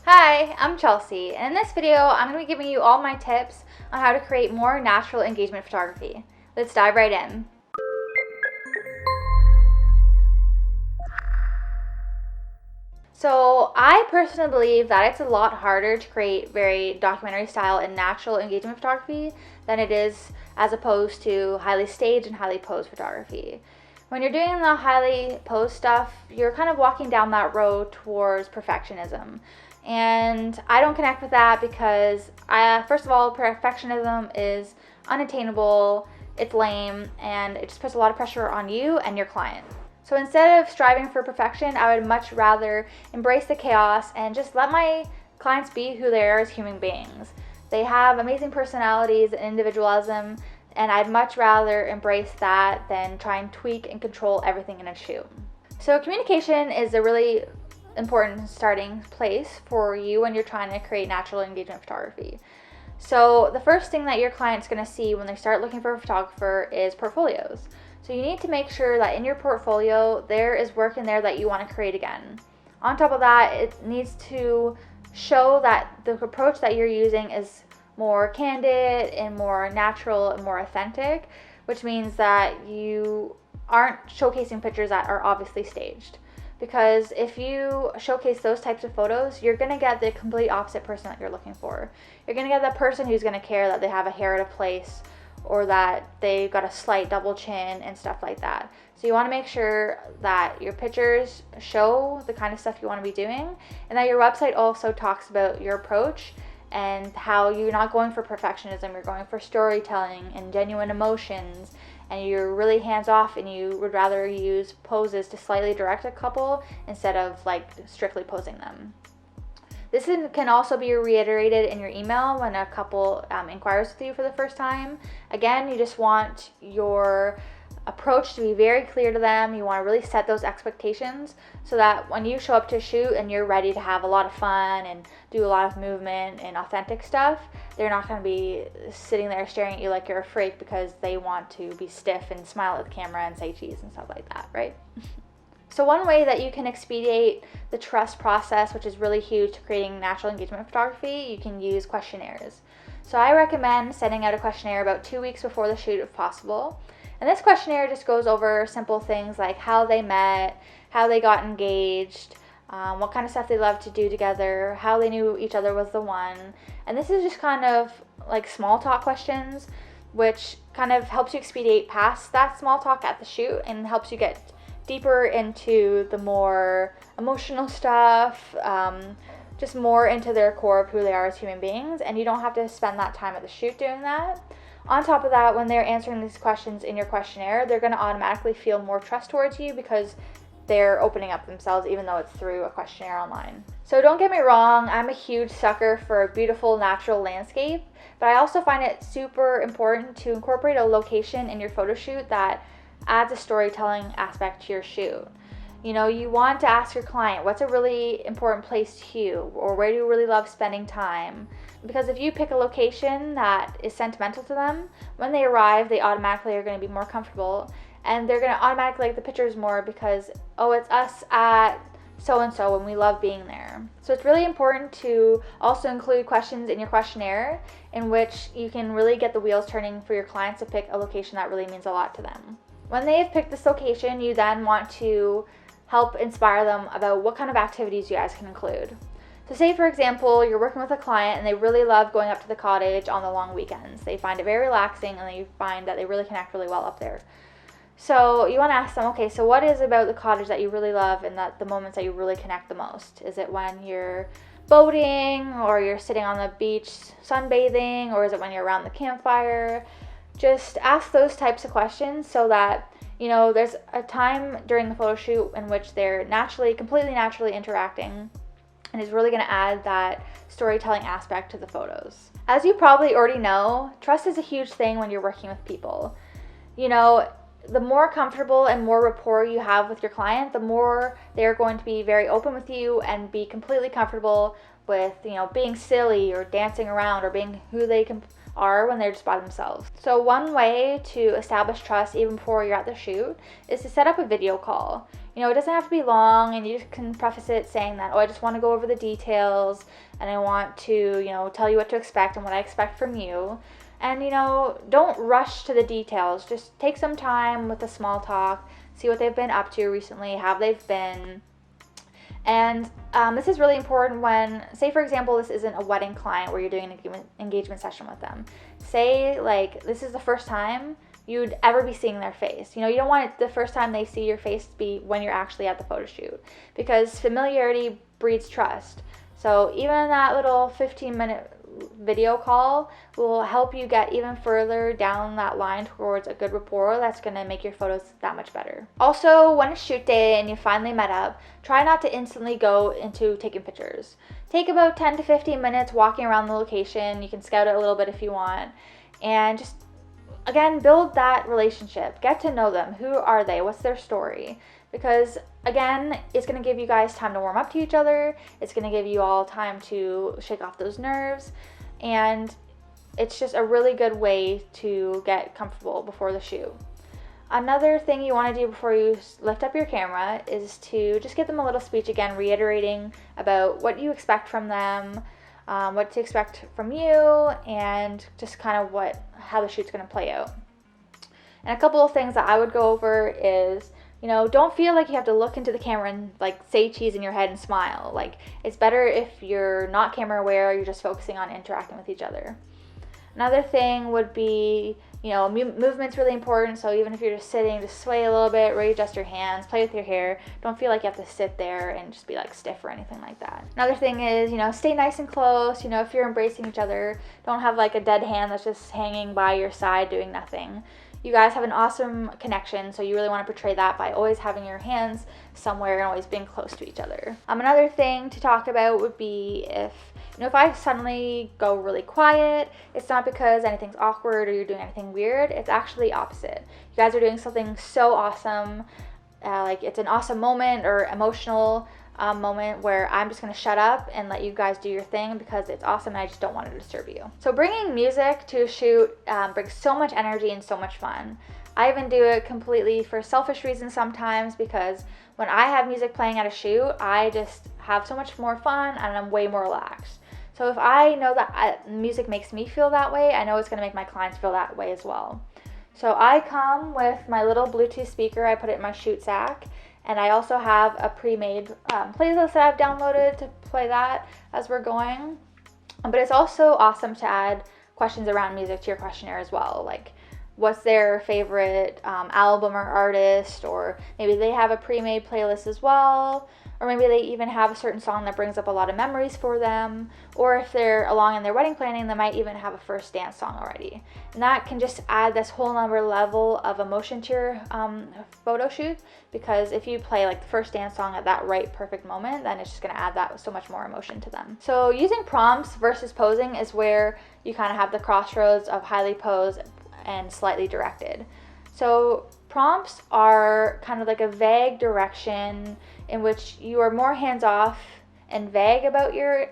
Hi, I'm Chelsea, and in this video, I'm going to be giving you all my tips on how to create more natural engagement photography. Let's dive right in. So I personally believe that it's a lot harder to create very documentary style and natural engagement photography than it is as opposed to highly staged and highly posed photography. When you're doing the highly posed stuff, you're kind of walking down that road towards perfectionism. And I don't connect with that because first of all, perfectionism is unattainable, it's lame, and it just puts a lot of pressure on you and your client. So instead of striving for perfection, I would much rather embrace the chaos and just let my clients be who they are as human beings. They have amazing personalities and individualism, and I'd much rather embrace that than try and tweak and control everything in a shoot. So communication is a really important starting place for you when you're trying to create natural engagement photography. So the first thing that your client's going to see when they start looking for a photographer is portfolios. So you need to make sure that in your portfolio there is work in there that you want to create again. On top of that, it needs to show that the approach that you're using is more candid and more natural and more authentic, which means that you aren't showcasing pictures that are obviously staged. Because if you showcase those types of photos, you're going to get the complete opposite person that you're looking for. You're going to get that person who's going to care that they have a hair at a place or that they've got a slight double chin and stuff like that. So you want to make sure that your pictures show the kind of stuff you want to be doing, and that your website also talks about your approach and how you're not going for perfectionism, you're going for storytelling and genuine emotions, and you're really hands-off and you would rather use poses to slightly direct a couple instead of like strictly posing them. This can also be reiterated in your email when a couple inquires with you for the first time. Again, you just want your approach to be very clear to them. You want to really set those expectations so that when you show up to shoot and you're ready to have a lot of fun and do a lot of movement and authentic stuff, they're not going to be sitting there staring at you like you're a freak because they want to be stiff and smile at the camera and say cheese and stuff like that, right? So one way that you can expedite the trust process, which is really huge to creating natural engagement photography, you can use questionnaires. So I recommend sending out a questionnaire about 2 weeks before the shoot if possible. And this questionnaire just goes over simple things like how they met, how they got engaged, what kind of stuff they love to do together, how they knew each other was the one. And this is just kind of like small talk questions, which kind of helps you expedite past that small talk at the shoot and helps you get deeper into the more emotional stuff, just more into their core of who they are as human beings, and you don't have to spend that time at the shoot doing that. On top of that, when they're answering these questions in your questionnaire, they're going to automatically feel more trust towards you because they're opening up themselves even though it's through a questionnaire online. So don't get me wrong, I'm a huge sucker for a beautiful natural landscape, but I also find it super important to incorporate a location in your photo shoot that adds a storytelling aspect to your shoot. You know, you want to ask your client, what's a really important place to you, or where do you really love spending time? Because if you pick a location that is sentimental to them, when they arrive, they automatically are going to be more comfortable, and they're going to automatically like the pictures more because, oh, it's us at so-and-so and we love being there. So it's really important to also include questions in your questionnaire in which you can really get the wheels turning for your clients to pick a location that really means a lot to them. When they've picked this location, you then want to help inspire them about what kind of activities you guys can include. So say, for example, you're working with a client and they really love going up to the cottage on the long weekends. They find it very relaxing and they find that they really connect really well up there. So you want to ask them, okay, so what is about the cottage that you really love and that the moments that you really connect the most? Is it when you're boating or you're sitting on the beach sunbathing, or is it when you're around the campfire? Just ask those types of questions so that, you know, there's a time during the photo shoot in which they're completely naturally interacting, and is really going to add that storytelling aspect to the photos. As you probably already know, trust is a huge thing when you're working with people. You know, the more comfortable and more rapport you have with your client, the more they're going to be very open with you and be completely comfortable with, you know, being silly or dancing around or being who they are when they're just by themselves. So one way to establish trust even before you're at the shoot is to set up a video call. You know, it doesn't have to be long, and you can preface it saying that, oh, I just want to go over the details, and I want to, you know, tell you what to expect and what I expect from you. And, you know, don't rush to the details. Just take some time with the small talk, see what they've been up to recently, how they've been. And this is really important when, say for example, this isn't a wedding client where you're doing an engagement session with them. Say like this is the first time you'd ever be seeing their face. You know, you don't want it the first time they see your face to be when you're actually at the photo shoot, because familiarity breeds trust. So even that little 15-minute video call will help you get even further down that line towards a good rapport that's going to make your photos that much better. Also, when it's shoot day and you finally met up, try not to instantly go into taking pictures. Take about 10 to 15 minutes walking around the location. You can scout it a little bit if you want, and just again build that relationship. Get to know them. Who are they? What's their story? Because again, it's going to give you guys time to warm up to each other. It's going to give you all time to shake off those nerves, and it's just a really good way to get comfortable before the shoot. Another thing you want to do before you lift up your camera is to just give them a little speech again, reiterating about what you expect from them, what to expect from you, and just kind of how the shoot's going to play out. And a couple of things that I would go over is, you know, don't feel like you have to look into the camera and like say cheese in your head and smile. Like, it's better if you're not camera aware, you're just focusing on interacting with each other. Another thing would be, you know, movement's really important. So even if you're just sitting, just sway a little bit, readjust your hands, play with your hair. Don't feel like you have to sit there and just be like stiff or anything like that. Another thing is, you know, stay nice and close. You know, if you're embracing each other, don't have like a dead hand that's just hanging by your side doing nothing. You guys have an awesome connection, so you really want to portray that by always having your hands somewhere and always being close to each other. Another thing to talk about would be if I suddenly go really quiet, it's not because anything's awkward or you're doing anything weird. It's actually opposite. You guys are doing something so awesome, like it's an awesome moment or emotional moment where I'm just going to shut up and let you guys do your thing because it's awesome and I just don't want to disturb you. So bringing music to a shoot brings so much energy and so much fun. I even do it completely for selfish reasons sometimes, because when I have music playing at a shoot, I just have so much more fun and I'm way more relaxed. So if I know that music makes me feel that way, I know it's going to make my clients feel that way as well. So I come with my little Bluetooth speaker. I put it in my shoot sack. And I also have a pre-made playlist that I've downloaded to play that as we're going. But it's also awesome to add questions around music to your questionnaire as well. Like, what's their favorite album or artist? Or maybe they have a pre-made playlist as well. Or maybe they even have a certain song that brings up a lot of memories for them. Or if they're along in their wedding planning, they might even have a first dance song already. And that can just add this whole nother level of emotion to your photo shoot, because if you play like the first dance song at that right perfect moment, then it's just going to add that so much more emotion to them. So using prompts versus posing is where you kind of have the crossroads of highly posed and slightly directed. So prompts are kind of like a vague direction in which you are more hands-off and vague about your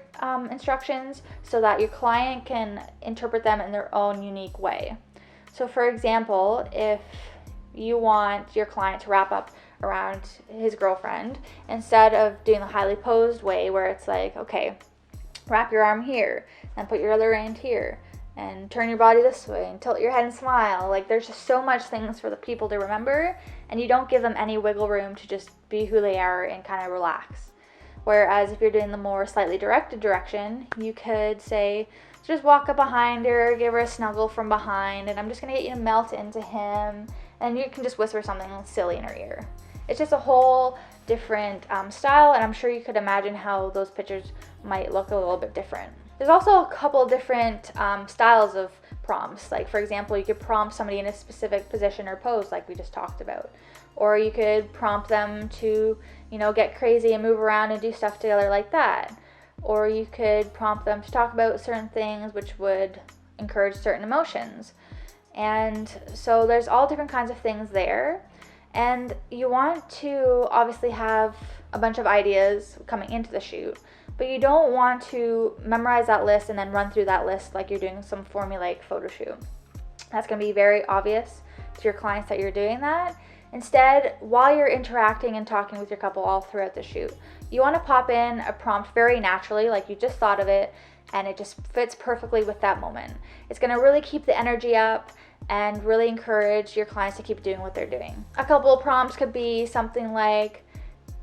instructions so that your client can interpret them in their own unique way. So for example, if you want your client to wrap up around his girlfriend, instead of doing the highly posed way where it's like, okay, wrap your arm here and put your other hand here and turn your body this way and tilt your head and smile. Like, there's just so much things for the people to remember, and you don't give them any wiggle room to just be who they are and kind of relax. Whereas if you're doing the more slightly directed direction, you could say, just walk up behind her, give her a snuggle from behind, and I'm just going to get you to melt into him, and you can just whisper something silly in her ear. It's just a whole different style, and I'm sure you could imagine how those pictures might look a little bit different. There's also a couple different styles of prompts. Like, for example, you could prompt somebody in a specific position or pose like we just talked about. Or you could prompt them to, you know, get crazy and move around and do stuff together like that. Or you could prompt them to talk about certain things which would encourage certain emotions. And so there's all different kinds of things there. And you want to obviously have a bunch of ideas coming into the shoot, but you don't want to memorize that list and then run through that list like you're doing some formulaic photo shoot. That's going to be very obvious to your clients that you're doing that. Instead, while you're interacting and talking with your couple all throughout the shoot, you want to pop in a prompt very naturally, like you just thought of it, and it just fits perfectly with that moment. It's going to really keep the energy up and really encourage your clients to keep doing what they're doing. A couple of prompts could be something like,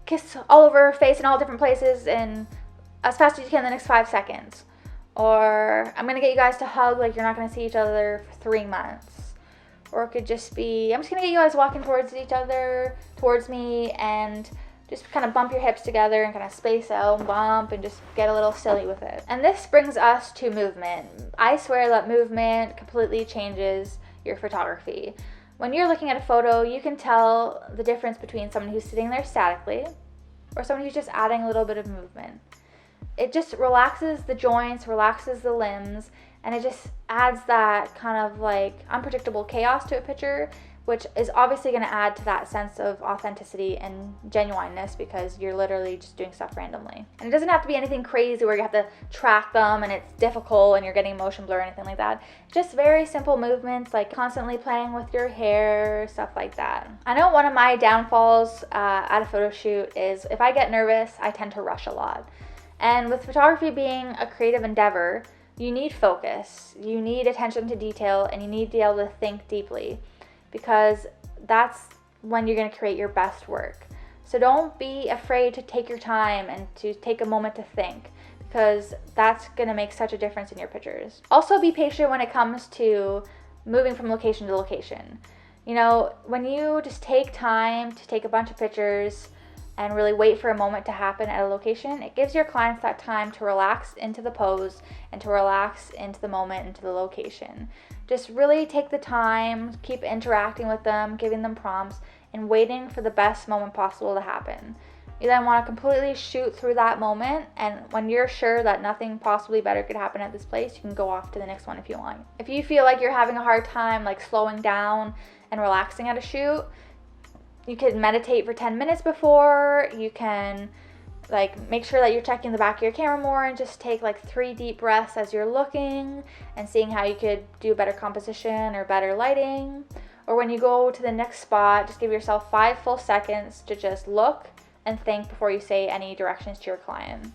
kiss all over her face in all different places and as fast as you can in the next 5 seconds. Or, I'm going to get you guys to hug like you're not going to see each other for 3 months. Or it could just be, I'm just going to get you guys walking towards each other, towards me, and just kind of bump your hips together and kind of space out and bump and just get a little silly with it. And this brings us to movement. I swear that movement completely changes your photography. When you're looking at a photo, you can tell the difference between someone who's sitting there statically or someone who's just adding a little bit of movement. It just relaxes the joints, relaxes the limbs, and it just adds that kind of like unpredictable chaos to a picture, which is obviously going to add to that sense of authenticity and genuineness because you're literally just doing stuff randomly. And it doesn't have to be anything crazy where you have to track them and it's difficult and you're getting motion blur or anything like that. Just very simple movements like constantly playing with your hair, stuff like that. I know one of my downfalls at a photo shoot is if I get nervous, I tend to rush a lot. And with photography being a creative endeavor, you need focus, you need attention to detail, and you need to be able to think deeply because that's when you're going to create your best work. So don't be afraid to take your time and to take a moment to think because that's going to make such a difference in your pictures. Also be patient when it comes to moving from location to location. You know, when you just take time to take a bunch of pictures and really wait for a moment to happen at a location, it gives your clients that time to relax into the pose and to relax into the moment, into the location. Just really take the time, keep interacting with them, giving them prompts, and waiting for the best moment possible to happen. You then want to completely shoot through that moment, and when you're sure that nothing possibly better could happen at this place, you can go off to the next one if you want. If you feel like you're having a hard time like slowing down and relaxing at a shoot, you can meditate for 10 minutes before. You can like make sure that you're checking the back of your camera more and just take like 3 deep breaths as you're looking and seeing how you could do better composition or better lighting. Or when you go to the next spot, just give yourself 5 full seconds to just look and think before you say any directions to your client.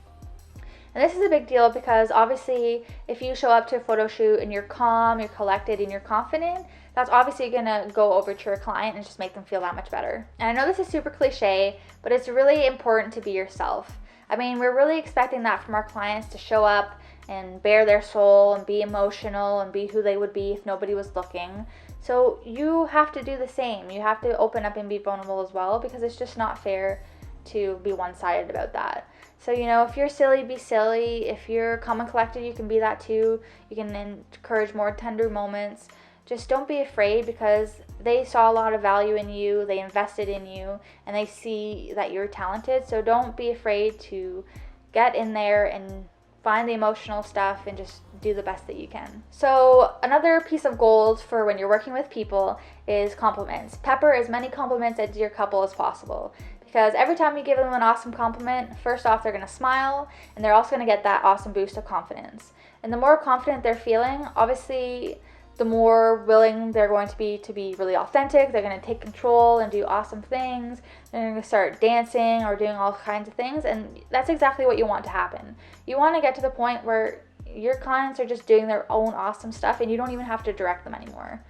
And this is a big deal because obviously if you show up to a photo shoot and you're calm, you're collected, and you're confident, that's obviously going to go over to your client and just make them feel that much better. And I know this is super cliche, but it's really important to be yourself. I mean, we're really expecting that from our clients to show up and bare their soul and be emotional and be who they would be if nobody was looking. So you have to do the same. You have to open up and be vulnerable as well because it's just not fair to be one-sided about that. So, you know, if you're silly, be silly. If you're calm and collected, you can be that too. You can encourage more tender moments. Just don't be afraid because they saw a lot of value in you, they invested in you, and they see that you're talented. So don't be afraid to get in there and find the emotional stuff and just do the best that you can. So another piece of gold for when you're working with people is compliments. Pepper as many compliments into your couple as possible. Because every time you give them an awesome compliment, first off, they're going to smile, and they're also going to get that awesome boost of confidence. And the more confident they're feeling, obviously, the more willing they're going to be really authentic. They're going to take control and do awesome things. They're going to start dancing or doing all kinds of things, and that's exactly what you want to happen. You want to get to the point where your clients are just doing their own awesome stuff, and you don't even have to direct them anymore.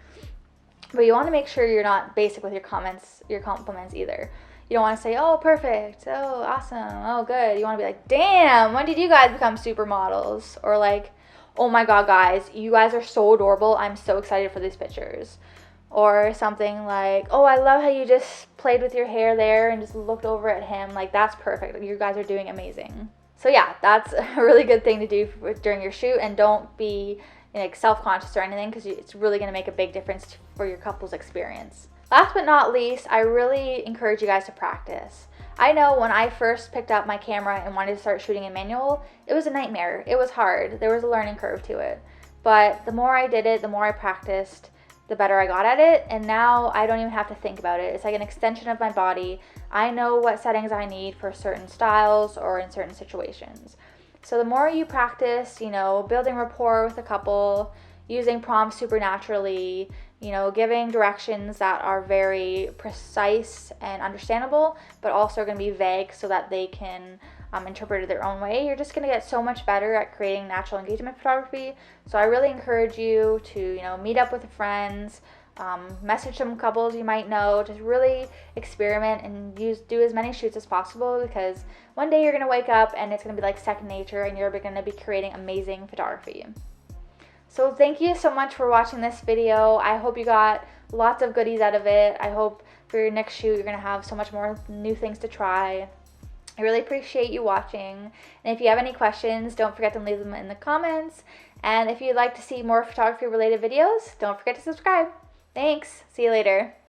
But you want to make sure you're not basic with your compliments either. You don't want to say, oh, perfect, oh, awesome, oh, good. You want to be like, damn, when did you guys become supermodels? Or like, oh my god, guys, you guys are so adorable. I'm so excited for these pictures. Or something like, oh, I love how you just played with your hair there and just looked over at him. Like, that's perfect. You guys are doing amazing. So yeah, that's a really good thing to do during your shoot. And don't be like self-conscious or anything because it's really going to make a big difference for your couple's experience. Last but not least, I really encourage you guys to practice. I know when I first picked up my camera and wanted to start shooting in manual, it was a nightmare. It was hard. There was a learning curve to it. But the more I did it, the more I practiced, the better I got at it. And now I don't even have to think about it. It's like an extension of my body. I know what settings I need for certain styles or in certain situations. So the more you practice, building rapport with a couple, using prompts supernaturally, giving directions that are very precise and understandable, but also are going to be vague so that they can interpret it their own way, you're just going to get so much better at creating natural engagement photography. So I really encourage you to, meet up with friends, message some couples you might know, just really experiment and do as many shoots as possible, because one day you're going to wake up and it's going to be like second nature and you're going to be creating amazing photography. So thank you so much for watching this video. I hope you got lots of goodies out of it. I hope for your next shoot you're going to have so much more new things to try. I really appreciate you watching. And if you have any questions, don't forget to leave them in the comments. And if you'd like to see more photography related videos, don't forget to subscribe. Thanks. See you later.